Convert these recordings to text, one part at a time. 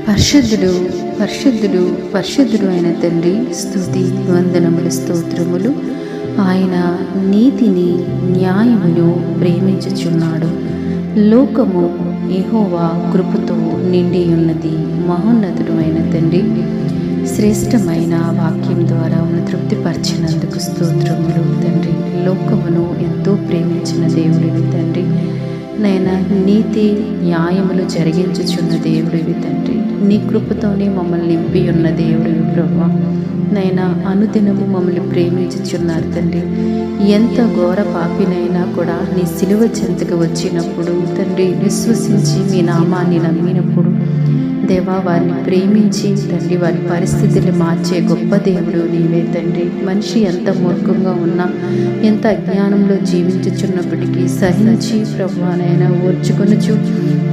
పరిశుద్ధుడు పరిశుద్ధుడు పరిశుద్ధుడు అయిన తండ్రి, స్తుతి వందనములు స్తోత్రములు. ఆయన నీతిని న్యాయమును ప్రేమించుచున్నాడు. లోకము యెహోవా కృపతో నిండి ఉన్నది. మహోన్నతుడు అయిన తండ్రి, శ్రేష్టమైన వాక్యం ద్వారా తృప్తిపరిచినందుకు స్తోత్రములు తండ్రి. లోకమును ఎంతో ప్రేమించిన దేవుడివి తండ్రి. నైనా నీతి న్యాయములు జరిగించుచున్న దేవుడివి తండ్రి. నీ కృపతోనే మమ్మల్ని నింపి ఉన్న దేవుడివి ప్రభువా. నైనా అనుదినము మమ్మల్ని ప్రేమించుచున్నారు తండ్రి. ఎంత ఘోర పాపినైనా కూడా నీ సిలువ చెంతకు వచ్చినప్పుడు తండ్రి, విశ్వసించి మీ నామాన్ని నమ్మినప్పుడు దేవా, వారిని ప్రేమించి తండ్రి వారి పరిస్థితులు మార్చే గొప్ప దేవుడు నీవే తండ్రి. మనిషి ఎంత మూర్ఖంగా ఉన్నా, ఎంత అజ్ఞానంలో జీవించుచున్నప్పటికీ సహించి ప్రభువానైనా ఓర్చుకొనుచు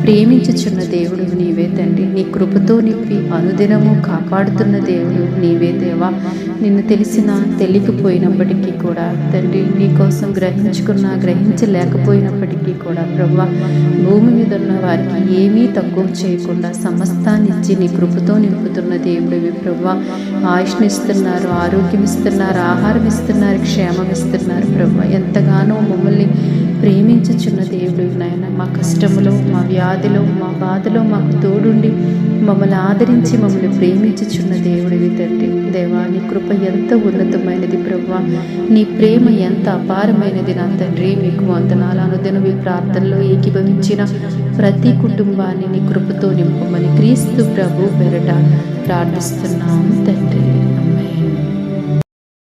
ప్రేమించుచున్న దేవుడు నీవే తండ్రి. నీ కృపతో నింపి అనుదినము కాపాడుతున్న దేవుడు నీవే దేవా. నిన్ను తెలిసినా తెలియకపోయినప్పటికీ కూడా తండ్రి, నీ కోసం గ్రహించలేకపోయినప్పటికీ కూడా ప్రభువా, భూమి మీద ఉన్న వారికి ఏమీ తక్కువ చేయకుండా సమస్తాన్ని ఇచ్చి నీ కృపతో నింపుతున్న దేవుడివి ప్రభువా. ఆయుష్ని ఇస్తున్నారు, ఆరోగ్యం ఇస్తున్నారు, ఆహారం ఇస్తున్నారు, క్షేమం ఇస్తున్నారు ప్రభువా. ఎంతగానో మమ్మల్ని ప్రేమించుచున్న దేవుడు నాయన. మా కష్టములో, మా వ్యాధిలో, మా బాధలో మాకు తోడుండి మమ్మల్ని ఆదరించి మమ్మల్ని ప్రేమించుచున్న దేవుడివి తండ్రి. దేవా, నీ కృప ఎంత ఉన్నతమైనది ప్రభువా. నీ ప్రేమ ఎంత అపారమైనది నా తండ్రి. మీకు వందనాలు. అనుదినం ఈ ప్రార్థనలో ఏకీభవించిన ప్రతి కుటుంబాన్ని నీ కృపతో నింపమని క్రీస్తు ప్రభు పేరట ప్రార్థిస్తున్నాం తండ్రి.